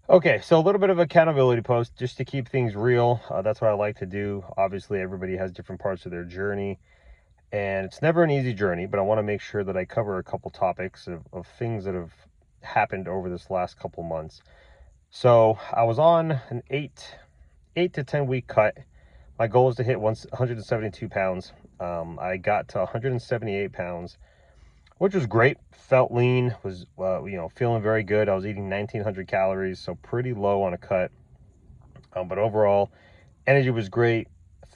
Okay, so a little bit of accountability post just to keep things real. That's what I like to do. Obviously, everybody has different parts of their journey, and it's never an easy journey, but I want to make sure that I cover a couple topics of things that have happened over this last couple months. So I was on an 8 to 10 week cut. My goal is to hit 172 pounds. I got to 178 pounds, which was great. Felt lean, was feeling very good. I was eating 1,900 calories, so pretty low on a cut. But overall, energy was great.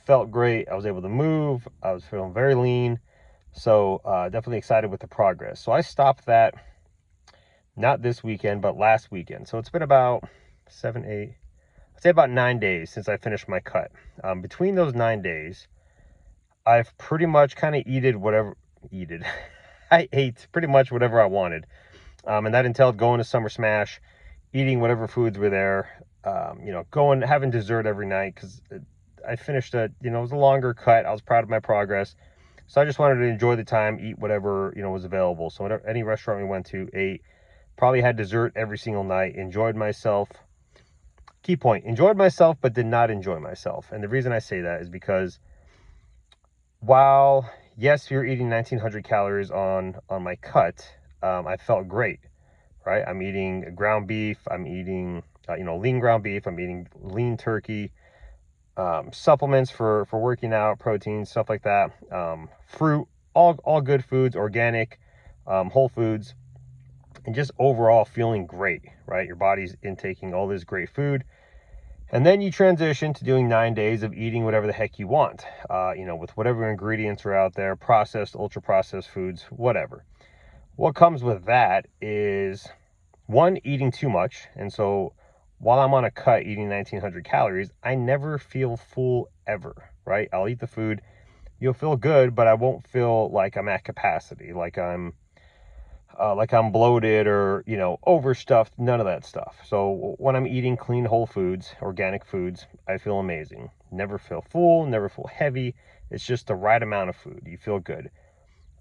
Felt great. I was able to move. I was feeling very lean. So definitely excited with the progress. So I stopped that not this weekend, but last weekend. So it's been about 7, 8, I'd say about 9 days since I finished my cut. Between those 9 days, I've pretty much kind of eated. I ate pretty much whatever I wanted. And that entailed going to Summer Smash, eating whatever foods were there, going, having dessert every night because I finished it was a longer cut. I was proud of my progress. So I just wanted to enjoy the time, eat whatever, was available. So whatever, any restaurant we went to, ate, probably had dessert every single night, enjoyed myself. Key point, enjoyed myself, but did not enjoy myself. And the reason I say that is because while, yes, you're eating 1,900 calories on my cut, I felt great, right? I'm eating ground beef. I'm eating, lean ground beef. I'm eating lean turkey, supplements for working out, protein, stuff like that, fruit, all good foods, organic, whole foods, and just overall feeling great, right? Your body's intaking all this great food. And then you transition to doing 9 days of eating whatever the heck you want, with whatever ingredients are out there, processed, ultra processed foods, whatever. What comes with that is one, eating too much. And so while I'm on a cut eating 1,900 calories, I never feel full ever, right? I'll eat the food. You'll feel good, but I won't feel like I'm at capacity, like I'm bloated or, overstuffed, none of that stuff. So when I'm eating clean whole foods, organic foods, I feel amazing. Never feel full, never feel heavy. It's just the right amount of food. You feel good.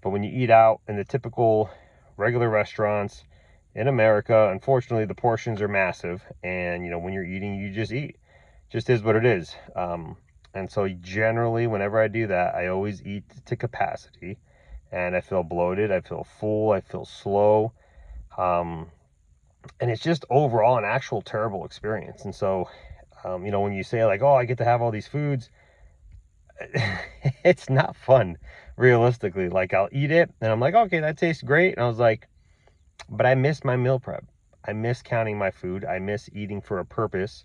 But when you eat out in the typical regular restaurants in America, unfortunately, the portions are massive. And, when you're eating, you just eat. Just is what it is. And so generally, whenever I do that, I always eat to capacity. And I feel bloated, I feel full, I feel slow. Um, and it's just overall an actual terrible experience. And so, when you say like, oh, I get to have all these foods, it's not fun, realistically. Like I'll eat it and I'm like, okay, that tastes great. And I was like, but I miss my meal prep. I miss counting my food. I miss eating for a purpose.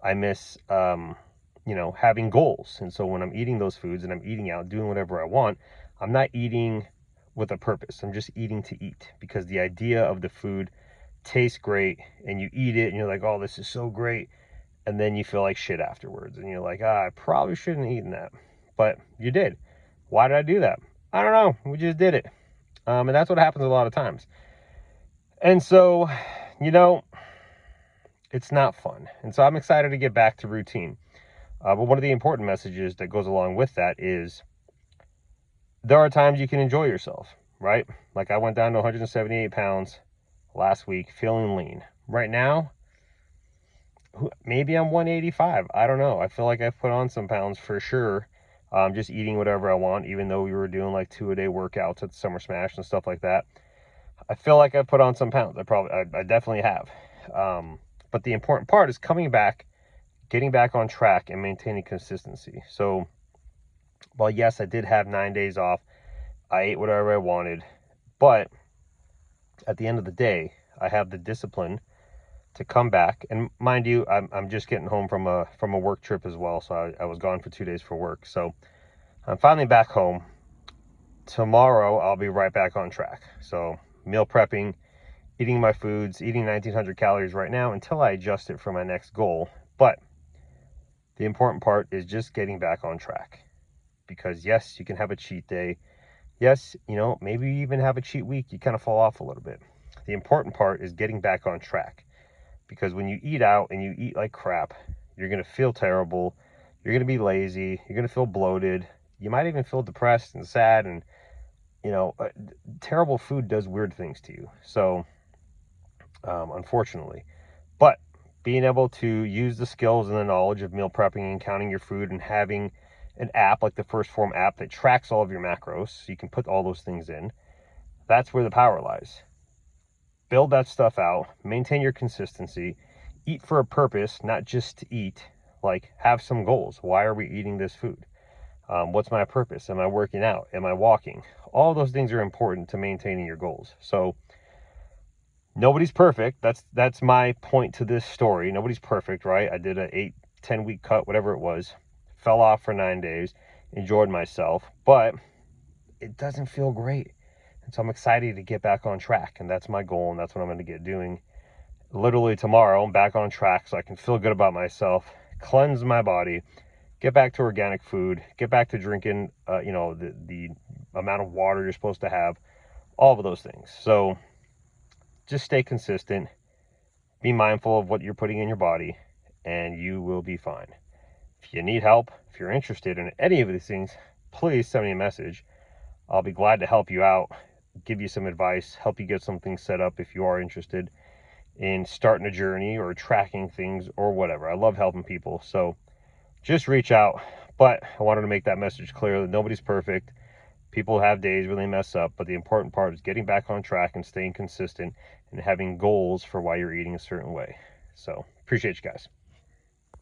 I miss, having goals. And so when I'm eating those foods and I'm eating out, doing whatever I want, I'm not eating with a purpose. I'm just eating to eat because the idea of the food tastes great and you eat it and you're like, oh, this is so great. And then you feel like shit afterwards. And you're like, I probably shouldn't have eaten that. But you did. Why did I do that? I don't know. We just did it. And that's what happens a lot of times. And so, you know, it's not fun. And so I'm excited to get back to routine. But one of the important messages that goes along with that is there are times you can enjoy yourself, right? Like I went down to 178 pounds last week, feeling lean. Right now, maybe I'm 185. I don't know. I feel like I've put on some pounds for sure. Just eating whatever I want, even though we were doing like 2-a-day workouts at the Summer Smash and stuff like that. I feel like I've put on some pounds. I definitely have. But the important part is coming back, getting back on track and maintaining consistency. So while yes, I did have 9 days off, I ate whatever I wanted, but at the end of the day, I have the discipline to come back. And mind you, I'm just getting home from a work trip as well. So I was gone for 2 days for work. So I'm finally back home. Tomorrow, I'll be right back on track. So meal prepping, eating my foods, eating 1,900 calories right now until I adjust it for my next goal. But the important part is just getting back on track. Because yes, you can have a cheat day. Yes, maybe you even have a cheat week. You kind of fall off a little bit. The important part is getting back on track. Because when you eat out and you eat like crap, you're going to feel terrible. You're going to be lazy. You're going to feel bloated. You might even feel depressed and sad. And, terrible food does weird things to you. So, unfortunately. But being able to use the skills and the knowledge of meal prepping and counting your food and having an app like the First Form app that tracks all of your macros, so you can put all those things in, that's where the power lies. Build that stuff out, maintain your consistency, eat for a purpose, not just to eat. Like, have some goals. Why are we eating this food? What's my purpose? Am I working out? Am I walking? All those things are important to maintaining your goals. So nobody's perfect. That's my point to this story. Nobody's perfect, right? I did a 8-10 week cut, whatever it was, fell off for 9 days, enjoyed myself, but it doesn't feel great. And so I'm excited to get back on track, and that's my goal, and that's what I'm going to get doing. Literally tomorrow, I'm back on track so I can feel good about myself, cleanse my body, get back to organic food, get back to drinking, the amount of water you're supposed to have, all of those things. So just stay consistent, be mindful of what you're putting in your body, and you will be fine. If you need help, if you're interested in any of these things, please send me a message. I'll be glad to help you out, give you some advice, help you get something set up if you are interested in starting a journey or tracking things or whatever. I love helping people, so just reach out. But I wanted to make that message clear that nobody's perfect. People have days where they mess up, but the important part is getting back on track and staying consistent and having goals for why you're eating a certain way. So appreciate you guys.